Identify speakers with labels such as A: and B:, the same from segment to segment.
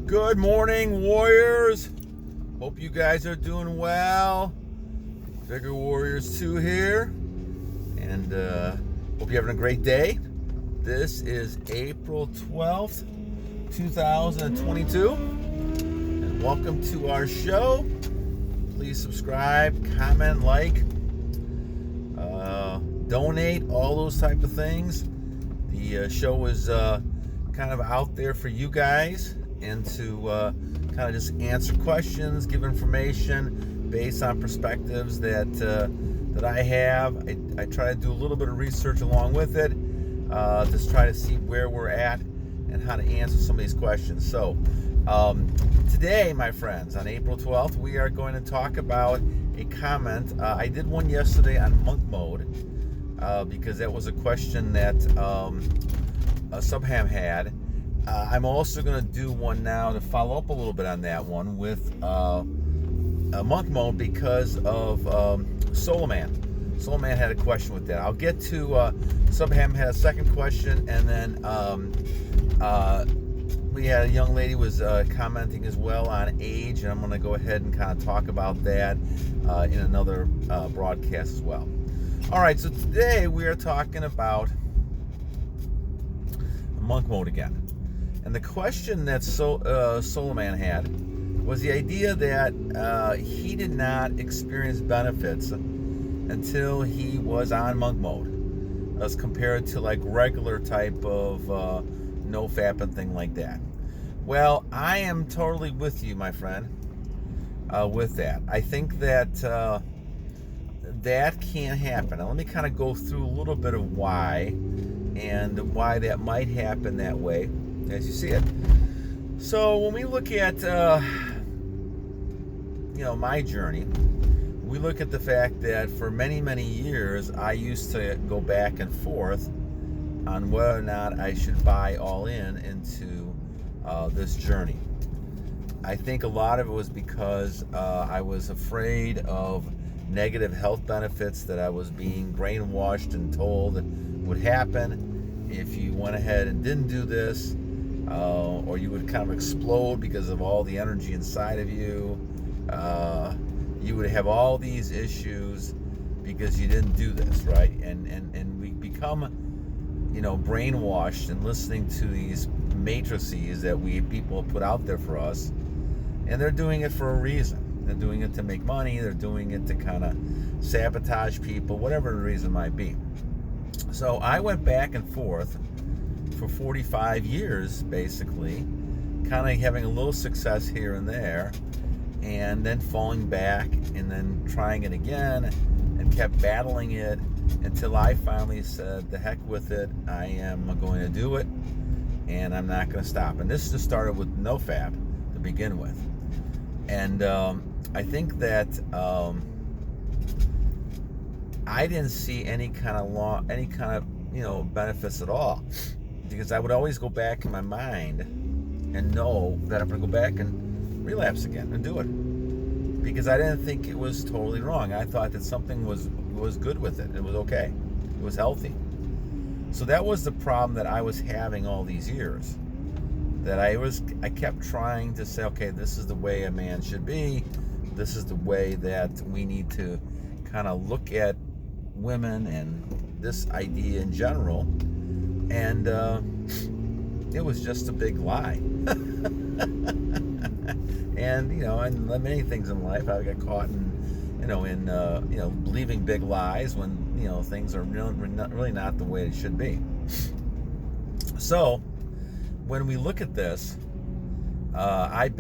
A: Good morning, warriors. Hope you guys are doing well. Vigor Warriors 2 here, and hope you're having a great day. This is April 12th, 2022, and welcome to our show. Please subscribe, comment, like, donate, all those type of things. The show is kind of out there for you guys, and to kind of just answer questions, give information based on perspectives that I have. I try to do a little bit of research along with it, just try to see where we're at and how to answer some of these questions. So today, my friends, on April 12th, we are going to talk about a comment. I did one yesterday on monk mode because that was a question that SubHam had. I'm also going to do one now to follow up a little bit on that one with monk mode because of SoloMan. SoloMan had a question with that. I'll get to SubHam had a second question, and then we had a young lady was commenting as well on age, and I'm going to go ahead and kind of talk about that in another broadcast as well. All right, so today we are talking about monk mode again. And the question that SoloMan had was the idea that he did not experience benefits until he was on monk mode, as compared to like regular type of no-fap and thing like that. Well, I am totally with you, my friend, with that. I think that that can't happen. Now, let me kind of go through a little bit of why and why that might happen that way as you see it. So when we look at my journey, we look at the fact that for many years I used to go back and forth on whether or not I should buy all into this journey. I think a lot of it was because I was afraid of negative health benefits that I was being brainwashed and told would happen if you went ahead and didn't do this, or you would kind of explode because of all the energy inside of you. You would have all these issues because you didn't do this, right? And we become, brainwashed and listening to these matrices that people put out there for us, and they're doing it for a reason. They're doing it to make money. They're doing it to kind of sabotage people, whatever the reason might be. So I went back and forth for 45 years, basically, kind of having a little success here and there, and then falling back and then trying it again, and kept battling it until I finally said, the heck with it, I am going to do it, and I'm not going to stop. And this just started with no fap to begin with. And I think that I didn't see any kind of benefits at all, because I would always go back in my mind and know that I'm going to go back and relapse again and do it, because I didn't think it was totally wrong. I thought that something was good with it. It was okay. It was healthy. So that was the problem that I was having all these years, that I kept trying to say, okay, this is the way a man should be. This is the way that we need to kind of look at women and this idea in general. And it was just a big lie. And and many things in life, I got caught in believing big lies when things are really not the way it should be. So when we look at this, I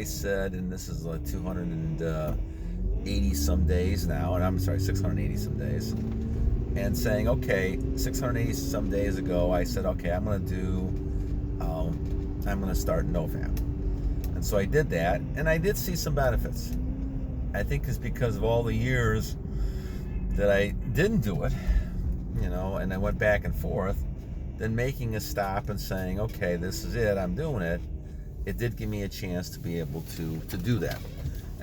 A: said, and this is like 280 some days now, and I'm sorry, 680 some days. And saying, okay, 680 some days ago, I said, okay, I'm going to start NoFap. And so I did that, and I did see some benefits. I think it's because of all the years that I didn't do it, and I went back and forth, then making a stop and saying, okay, this is it, I'm doing it. It did give me a chance to be able to do that.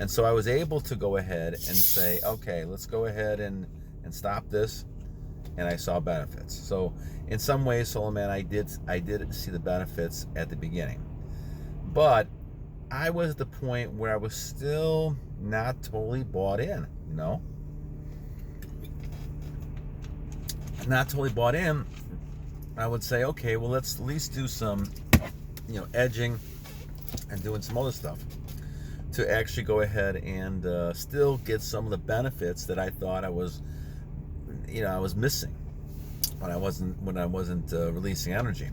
A: And so I was able to go ahead and say, okay, let's go ahead and stop this. And I saw benefits. So in some ways, SoloMan, I did see the benefits at the beginning. But I was at the point where I was still not totally bought in, not totally bought in. I would say, okay, well, let's at least do some, edging and doing some other stuff to actually go ahead and still get some of the benefits that I thought I was missing when I wasn't releasing energy.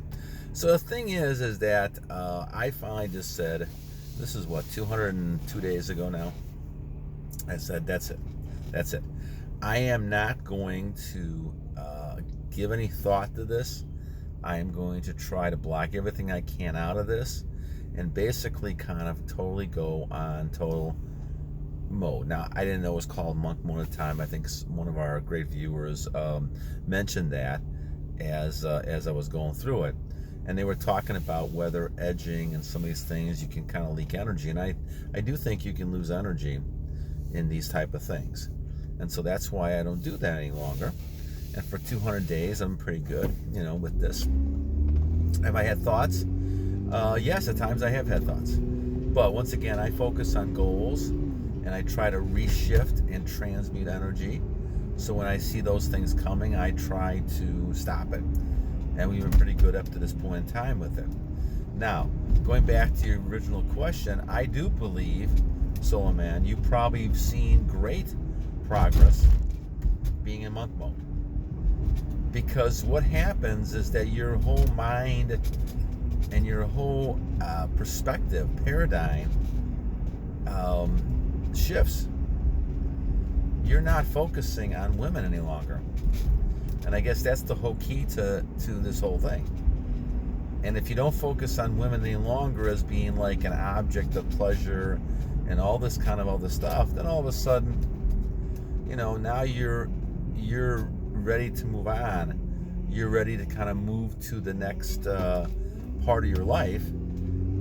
A: So the thing is that I finally just said, this is what, 202 days ago now. I said, that's it. I am not going to give any thought to this. I am going to try to block everything I can out of this and basically kind of totally go on total mode. Now, I didn't know it was called monk mode at the time. I think one of our great viewers mentioned that as I was going through it. And they were talking about whether edging and some of these things, you can kind of leak energy. And I do think you can lose energy in these type of things. And so that's why I don't do that any longer. And for 200 days, I'm pretty good, with this. Have I had thoughts? Yes, at times I have had thoughts. But once again, I focus on goals and I try to reshift and transmute energy. So when I see those things coming, I try to stop it. And we've been pretty good up to this point in time with it. Now, going back to your original question, I do believe, SoloMan, you've probably seen great progress being in monk mode. Because what happens is that your whole mind and your whole perspective, paradigm shifts. You're not focusing on women any longer. And I guess that's the whole key to this whole thing. And if you don't focus on women any longer as being like an object of pleasure and all this kind of other stuff, then all of a sudden, now you're ready to move on. You're ready to kind of move to the next part of your life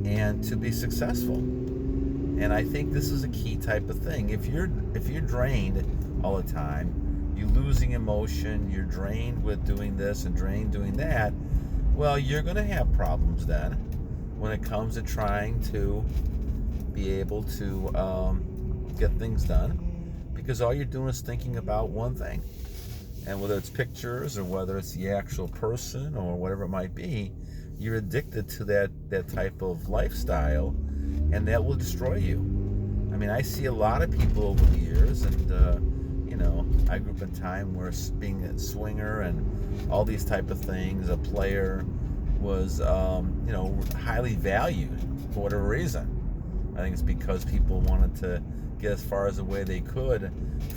A: and to be successful. And I think this is a key type of thing. If you're drained all the time, you're losing emotion, you're drained with doing this and drained doing that, well, you're going to have problems then when it comes to trying to be able to get things done, because all you're doing is thinking about one thing. And whether it's pictures or whether it's the actual person or whatever it might be, you're addicted to that type of lifestyle, and that will destroy you. I mean, I see a lot of people over the years, and I grew up in time where being a swinger and all these type of things, a player was highly valued for whatever reason. I think it's because people wanted to get as far as the way they could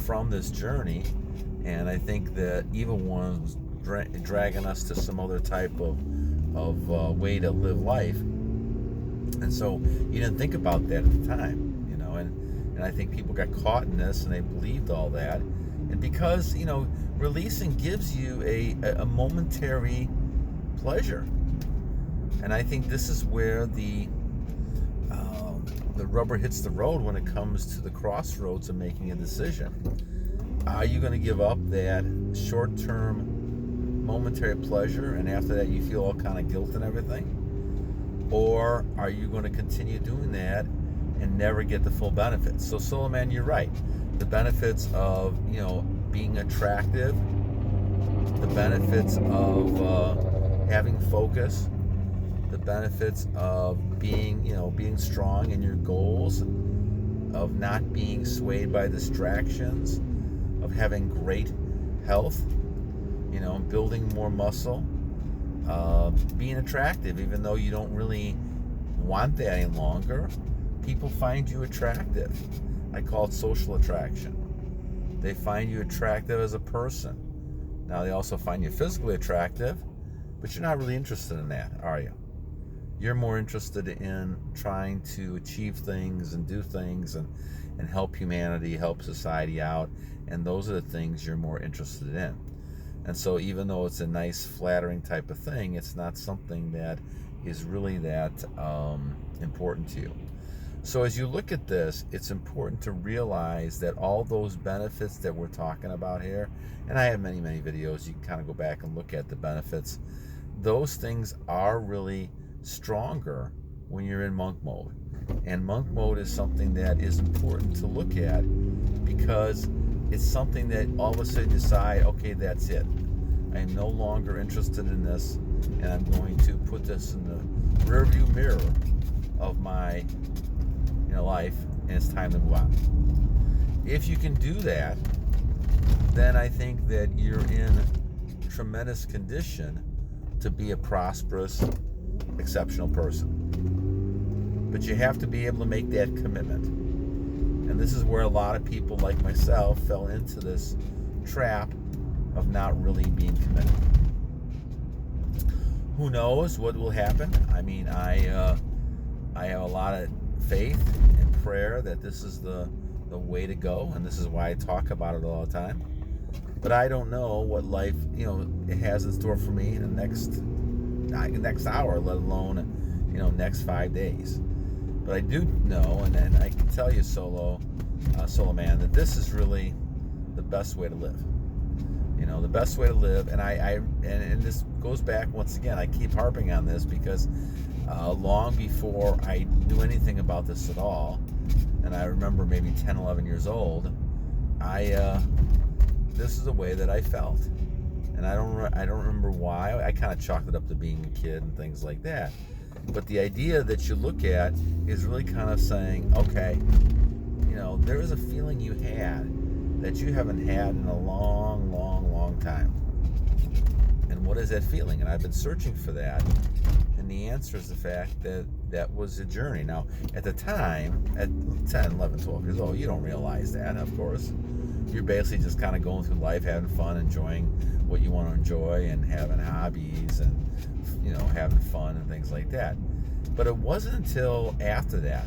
A: from this journey, and I think the evil one was dragging us to some other type of way to live life. And so you didn't think about that at the time, and I think people got caught in this and they believed all that. And because, releasing gives you a momentary pleasure. And I think this is where the rubber hits the road when it comes to the crossroads of making a decision. Are you going to give up that short-term momentary pleasure, and after that you feel all kind of guilt and everything? Or are you going to continue doing that and never get the full benefits? So, SoloMan, you're right. The benefits of, being attractive, the benefits of having focus, the benefits of being strong in your goals, of not being swayed by distractions, of having great health, building more muscle, being attractive, even though you don't really want that any longer. People find you attractive. I call it social attraction. They find you attractive as a person. Now, they also find you physically attractive, but you're not really interested in that, are you? You're more interested in trying to achieve things and do things and help humanity, help society out, and those are the things you're more interested in. And so even though it's a nice, flattering type of thing, it's not something that is really that important to you. So as you look at this, it's important to realize that all those benefits that we're talking about here, and I have many, many videos, you can kind of go back and look at the benefits. Those things are really stronger when you're in monk mode. And monk mode is something that is important to look at, because it's something that all of a sudden you decide, okay, that's it. I am no longer interested in this, and I'm going to put this in the rearview mirror of my life, and it's time to move on. If you can do that, then I think that you're in tremendous condition to be a prosperous, exceptional person. But you have to be able to make that commitment. And this is where a lot of people like myself fell into this trap of not really being committed. Who knows what will happen? I mean, I have a lot of faith and prayer that this is the way to go, and this is why I talk about it all the time. But I don't know what life, it has in store for me in the next hour, let alone, next 5 days. But I do know, and I can tell you, SoloMan, that this is really the best way to live. The best way to live, and this goes back once again. I keep harping on this because long before I knew anything about this at all, and I remember maybe 10, 11 years old, this is the way that I felt, and I don't remember why. I kind of chalked it up to being a kid and things like that. But the idea that you look at is really kind of saying, okay, there is a feeling you had that you haven't had in a long, long, long time. And what is that feeling? And I've been searching for that. And the answer is the fact that that was a journey. Now, at the time, at 10, 11, 12 years old, you don't realize that, of course. You're basically just kind of going through life, having fun, enjoying what you want to enjoy, and having hobbies, and having fun and things like that. But it wasn't until after that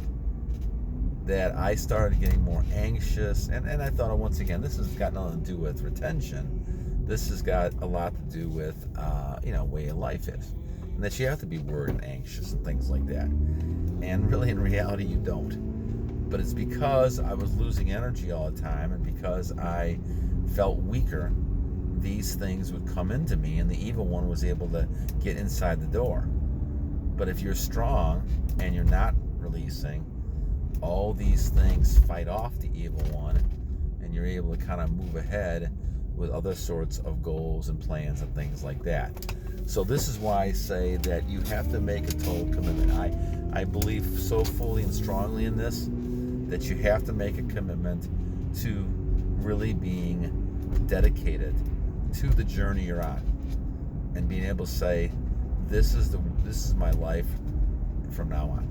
A: I started getting more anxious, and I thought, once again, this has got nothing to do with retention. This has got a lot to do with way of life is, and that you have to be worried and anxious and things like that. And really, in reality, you don't. But it's because I was losing energy all the time, and because I felt weaker, these things would come into me, and the evil one was able to get inside the door. But if you're strong and you're not releasing, all these things fight off the evil one, and you're able to kind of move ahead with other sorts of goals and plans and things like that. So this is why I say that you have to make a total commitment. I believe so fully and strongly in this, that you have to make a commitment to really being dedicated to the journey you're on, and being able to say, this is my life from now on.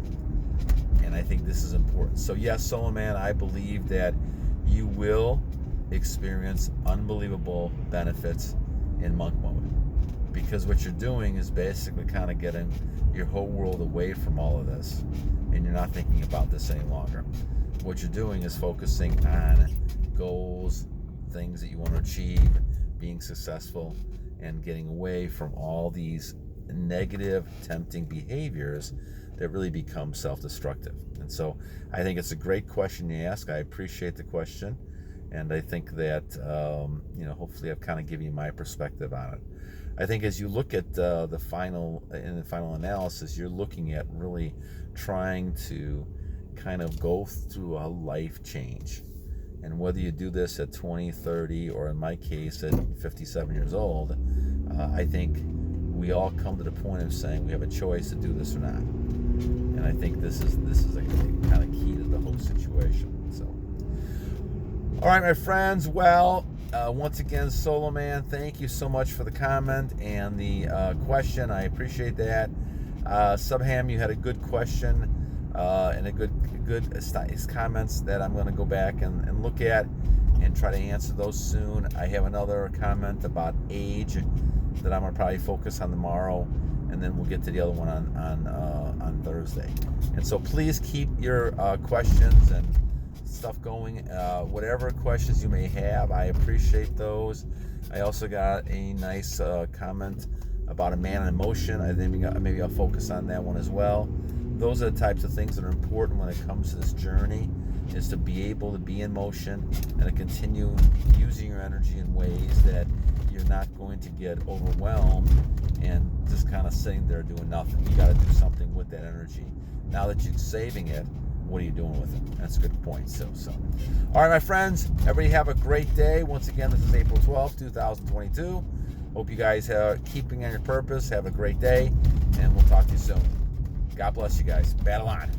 A: And I think this is important. So yes, SoloMan, I believe that you will experience unbelievable benefits in monk mode, because what you're doing is basically kind of getting your whole world away from all of this, and you're not thinking about this any longer. What you're doing is focusing on goals, things that you want to achieve, being successful, and getting away from all these negative, tempting behaviors that really become self-destructive. And so I think it's a great question you ask. I appreciate the question, and I think that hopefully I've kind of given you my perspective on it. I think as you look at the final analysis, you're looking at really trying to kind of go through a life change. And whether you do this at 20, 30, or in my case at 57 years old, I think we all come to the point of saying we have a choice to do this or not. And I think this is a kind of key to the whole situation. So, all right, my friends. Well, once again, SoloMan, thank you so much for the comment and the question. I appreciate that. Subham, you had a good question and a good comments that I'm going to go back and look at and try to answer those soon. I have another comment about age that I'm going to probably focus on tomorrow, and then we'll get to the other one on Thursday. And so please keep your questions and stuff going. Whatever questions you may have, I appreciate those. I also got a nice comment about a man in motion. I think maybe I'll focus on that one as well. Those are the types of things that are important when it comes to this journey, is to be able to be in motion and to continue using your energy in ways that you're not going to get overwhelmed and just kind of sitting there doing nothing. You got to do something with that energy. Now that you're saving it, what are you doing with it? That's a good point. So. All right, my friends, everybody have a great day. Once again, this is April 12th, 2022. Hope you guys are keeping on your purpose. Have a great day, and we'll talk to you soon. God bless you guys. Battle on.